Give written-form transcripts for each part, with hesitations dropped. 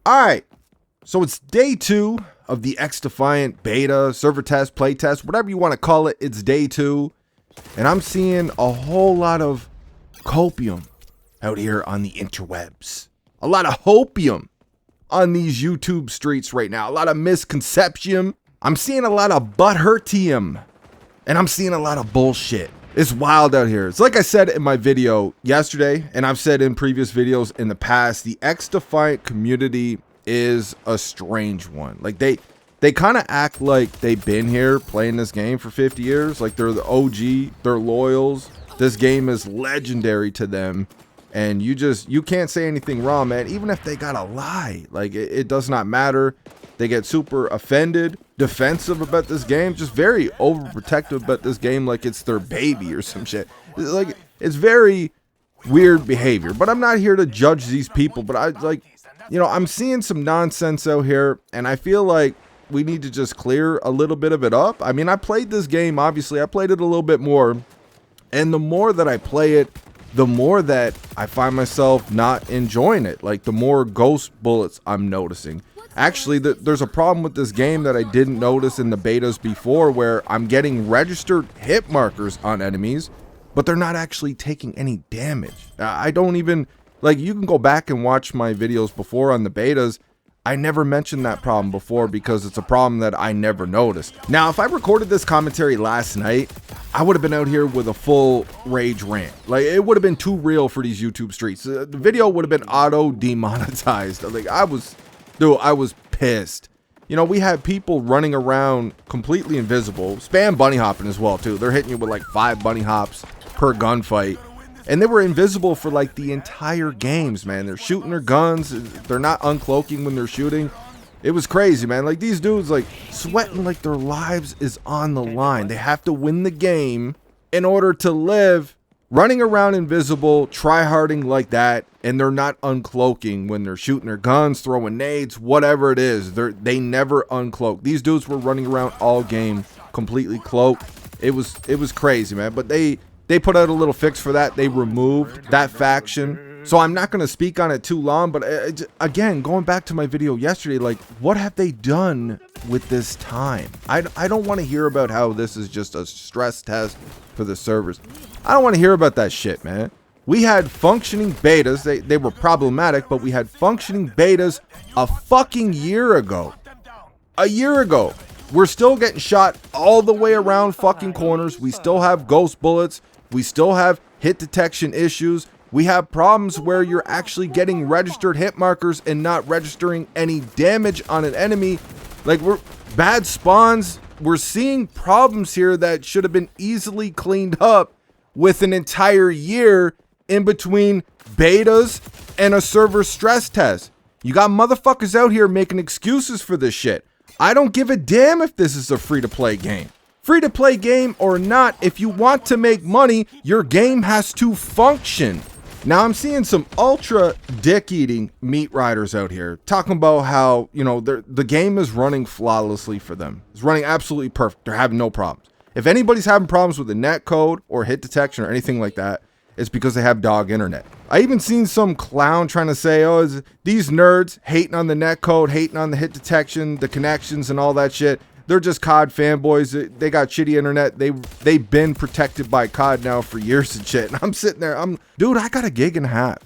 All right, so it's day 2 of the Xdefiant beta, server test, play test, whatever you want to call it. It's day 2, and I'm seeing a whole lot of copium out here on the interwebs. A lot of hopium on these YouTube streets right now. A lot of misconception. I'm seeing a lot of butthurtium, and I'm seeing a lot of bullshit. It's wild out here. It's like I said in my video yesterday, and I've said in previous videos in the past, the Xdefiant community is a strange one. Like they kind of act like they've been here playing this game for 50 years. Like they're the OG, they're loyals. This game is legendary to them. And you can't say anything wrong, man. Even if they gotta lie, like it does not matter. They get super offended, defensive about this game, just very overprotective about this game, like it's their baby or some shit. Like it's very weird behavior. But I'm not here to judge these people. But I'm seeing some nonsense out here, and I feel like we need to just clear a little bit of it up. I mean, I played this game, obviously. I played it a little bit more, and the more that I play it, the more that I find myself not enjoying it. Like, the more ghost bullets I'm noticing. Actually, there's a problem with this game that I didn't notice in the betas before, where I'm getting registered hit markers on enemies, but they're not actually taking any damage. I don't even, like, you can go back and watch my videos before on the betas. I never mentioned that problem before because it's a problem that I never noticed. Now, if I recorded this commentary last night, I would have been out here with a full rage rant. Like, it would have been too real for these YouTube streets. The video would have been auto demonetized. Like, I was pissed. You know, we had people running around completely invisible, spam bunny hopping as well too. They're hitting you with like 5 bunny hops per gunfight. And they were invisible for like the entire games, man. They're shooting their guns. They're not uncloaking when they're shooting. It was crazy, man. Like, these dudes, like, sweating like their lives is on the line. They have to win the game in order to live, running around invisible, tryharding like that, and they're not uncloaking when they're shooting their guns, throwing nades, whatever it is. They never uncloak. These dudes were running around all game completely cloaked. It was crazy, man. But they put out a little fix for that. They removed that faction. So I'm not going to speak on it too long, but again, going back to my video yesterday, like, what have they done with this time? I don't want to hear about how this is just a stress test for the servers. I don't want to hear about that shit, man. We had functioning betas. They were problematic, but we had functioning betas a fucking year ago. A year ago. We're still getting shot all the way around fucking corners. We still have ghost bullets. We still have hit detection issues. We have problems where you're actually getting registered hit markers and not registering any damage on an enemy. Like, we're bad spawns. We're seeing problems here that should have been easily cleaned up with an entire year in between betas and a server stress test. You got motherfuckers out here making excuses for this shit. I don't give a damn if this is a free-to-play game. Free-to-play game or not, if you want to make money, your game has to function. Now, I'm seeing some ultra dick-eating meat riders out here talking about how, you know, the game is running flawlessly for them. It's running absolutely perfect. They're having no problems. If anybody's having problems with the net code or hit detection or anything like that, it's because they have dog internet. I even seen some clown trying to say, oh, these nerds hating on the net code, hating on the hit detection, the connections and all that shit. They're just COD fanboys. They got shitty internet. They've been protected by COD now for years and shit. And I'm sitting there, dude, I got 1.5 gigs.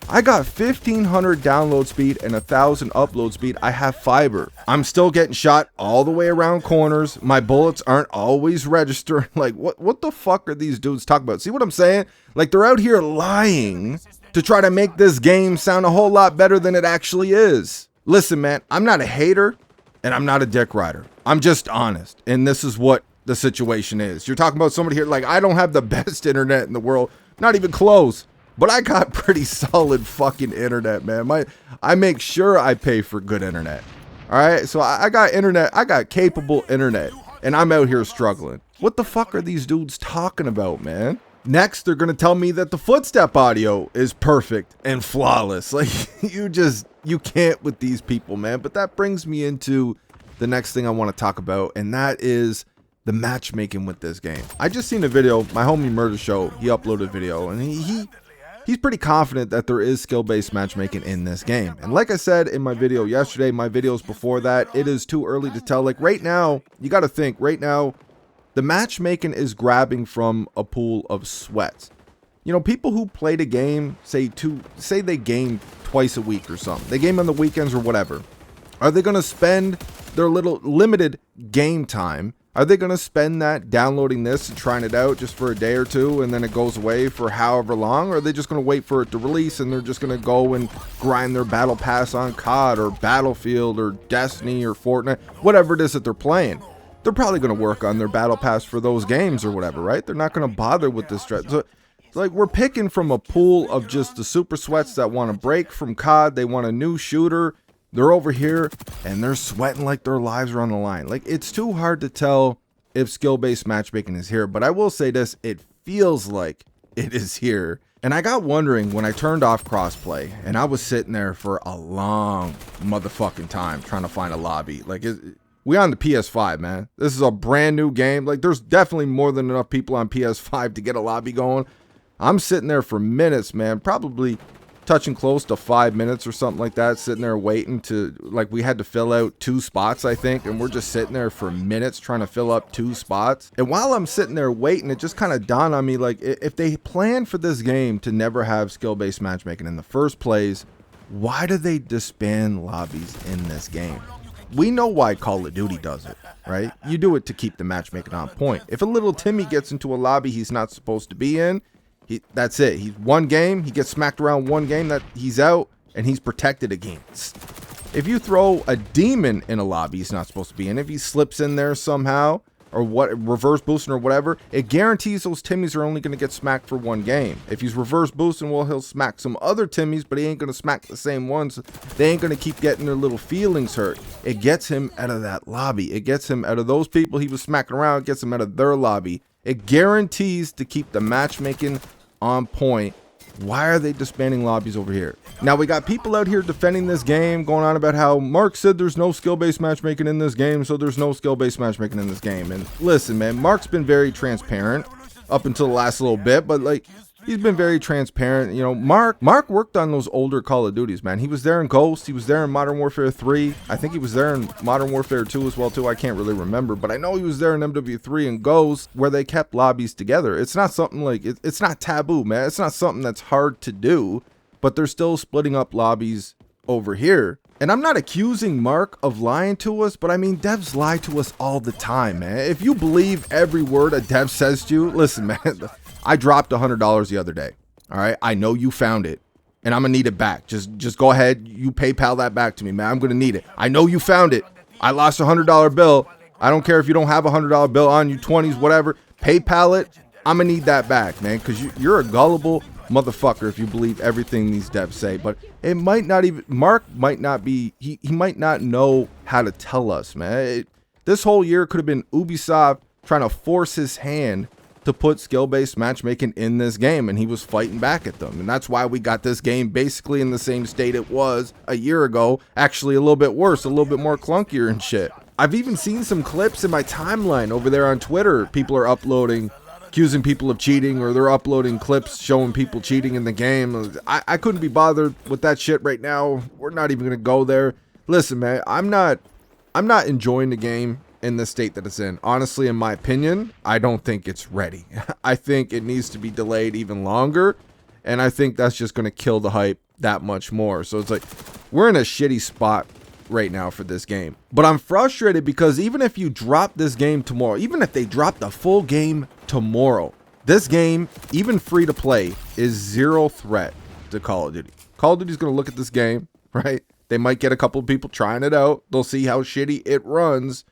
I got 1,500 download speed and 1,000 upload speed. I have fiber. I'm still getting shot all the way around corners. My bullets aren't always registering. Like, what the fuck are these dudes talking about? See what I'm saying? Like, they're out here lying to try to make this game sound a whole lot better than it actually is. Listen, man, I'm not a hater and I'm not a dick rider. I'm just honest. And this is what the situation is. You're talking about somebody here, like, I don't have the best internet in the world. Not even close. But I got pretty solid fucking internet, man. I make sure I pay for good internet. All right, so I got internet. I got capable internet, and I'm out here struggling. What the fuck are these dudes talking about, man? Next, they're gonna tell me that the footstep audio is perfect and flawless. Like, you can't with these people, man. But that brings me into the next thing I want to talk about, and that is the matchmaking with this game. I just seen a video. My homie Murder Show, he uploaded a video, and he's pretty confident that there is skill-based matchmaking in this game. And like I said in my video yesterday, my videos before that, it is too early to tell. Like right now, you got to think, right now, the matchmaking is grabbing from a pool of sweats. You know, people who play the game, say they game twice a week or something. They game on the weekends or whatever. Are they going to spend their little limited game time? Are they going to spend that downloading this and trying it out just for a day or two and then it goes away for however long? Or are they just going to wait for it to release and they're just going to go and grind their battle pass on COD or Battlefield or Destiny or Fortnite, whatever it is that they're playing? They're probably going to work on their battle pass for those games or whatever, right? They're not going to bother with this stress. So, like, we're picking from a pool of just the super sweats that want to break from COD. They want a new shooter. They're over here and they're sweating like their lives are on the line. Like, it's too hard to tell if skill-based matchmaking is here, but I will say this, it feels like it is here. And I got wondering when I turned off crossplay and I was sitting there for a long motherfucking time trying to find a lobby. Like, we on the PS5, man. This is a brand new game. Like, there's definitely more than enough people on PS5 to get a lobby going. I'm sitting there for minutes, man, probably touching close to 5 minutes or something like that, sitting there waiting to, like, we had to fill out 2 spots, I think, and we're just sitting there for minutes trying to fill up 2 spots. And while I'm sitting there waiting, it just kind of dawned on me, like, if they plan for this game to never have skill-based matchmaking in the first place, why do they disband lobbies in this game? We know why Call of Duty does it, right? You do it to keep the matchmaking on point. If a little Timmy gets into a lobby he's not supposed to be in, that's it. He's one game, he gets smacked around one game, that he's out, and he's protected against. If you throw a demon in a lobby he's not supposed to be in, if he slips in there somehow, or what, reverse boosting or whatever, it guarantees those Timmys are only going to get smacked for one game. If he's reverse boosting, well, he'll smack some other Timmys, but he ain't going to smack the same ones. They ain't going to keep getting their little feelings hurt. It gets him out of that lobby. It gets him out of those people he was smacking around. It gets him out of their lobby. It guarantees to keep the matchmaking on point. Why are they disbanding lobbies over here? Now, we got people out here defending this game, going on about how Mark said there's no skill-based matchmaking in this game, so there's no skill-based matchmaking in this game. And listen, man, Mark's been very transparent up until the last little bit, but like, he's been very transparent. You know, Mark worked on those older Call of Duties, man. He was there in Ghost. He was there in Modern Warfare 3. I think he was there in Modern Warfare 2 as well, too. I can't really remember, but I know he was there in MW3 and Ghost, where they kept lobbies together. It's not something like, it's not taboo, man. It's not something that's hard to do, but they're still splitting up lobbies over here. And I'm not accusing Mark of lying to us, but I mean, devs lie to us all the time, man. If you believe every word a dev says to you, listen, man, I dropped $100 the other day. All right. I know you found it and I'm gonna need it back. Just go ahead. You PayPal that back to me, man. I'm gonna need it. I know you found it. I lost a $100 bill. I don't care if you don't have a $100 bill on you, 20s, whatever. PayPal it. I'm gonna need that back, man, because you're a gullible motherfucker if you believe everything these devs say. But it might not even, Mark might not be, he might not know how to tell us, man. This whole year could have been Ubisoft trying to force his hand to put skill-based matchmaking in this game, and he was fighting back at them. And that's why we got this game basically in the same state it was a year ago, actually a little bit worse, a little bit more clunkier and shit. I've even seen some clips in my timeline over there on Twitter. People are uploading, accusing people of cheating, or they're uploading clips showing people cheating in the game. I couldn't be bothered with that shit right now. We're not even gonna go there. Listen, man, I'm not enjoying the game in the state that it's in. Honestly, in my opinion, I don't think it's ready. I think it needs to be delayed even longer, and I think that's just going to kill the hype that much more. So it's like, we're in a shitty spot right now for this game. But I'm frustrated because even if you drop this game tomorrow, even if they drop the full game tomorrow, this game, even free to play, is zero threat to Call of Duty. Call of Duty's going to look at this game, right? They might get a couple of people trying it out. They'll see how shitty it runs.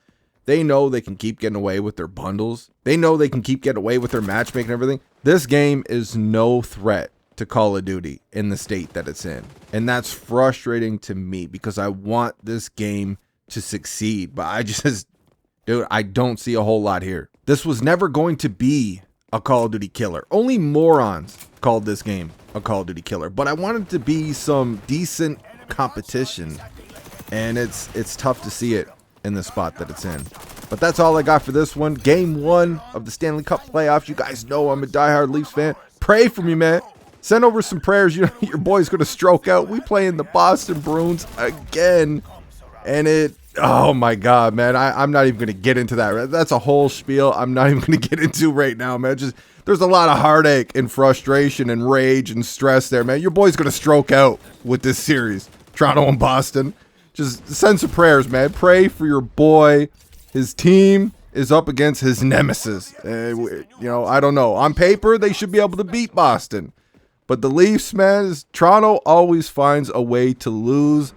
They know they can keep getting away with their bundles. They know they can keep getting away with their matchmaking and everything. This game is no threat to Call of Duty in the state that it's in. And that's frustrating to me because I want this game to succeed. But I just, dude, I don't see a whole lot here. This was never going to be a Call of Duty killer. Only morons called this game a Call of Duty killer. But I wanted to be some decent competition. And it's tough to see it in the spot that it's in. But that's all I got for this one. Game 1 of the Stanley Cup playoffs. You guys know I'm a diehard Leafs fan. Pray for me, man. Send over some prayers. You know, your boy's going to stroke out. We playing the Boston Bruins again. And oh my God, man. I'm not even going to get into that. That's a whole spiel I'm not even going to get into right now, man. Just, there's a lot of heartache and frustration and rage and stress there, man. Your boy's going to stroke out with this series. Toronto and Boston. Just send some prayers, man. Pray for your boy. His team is up against his nemesis. You know, I don't know. On paper, they should be able to beat Boston. But the Leafs, man, Toronto always finds a way to lose.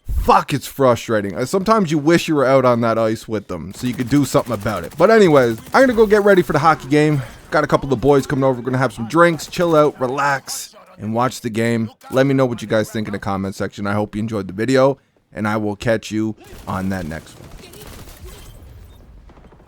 Fuck, it's frustrating. Sometimes you wish you were out on that ice with them so you could do something about it. But anyways, I'm going to go get ready for the hockey game. Got a couple of the boys coming over. We're going to have some drinks, chill out, relax, and watch the game. Let me know what you guys think in the comment section. I hope you enjoyed the video, and I will catch you on that next one.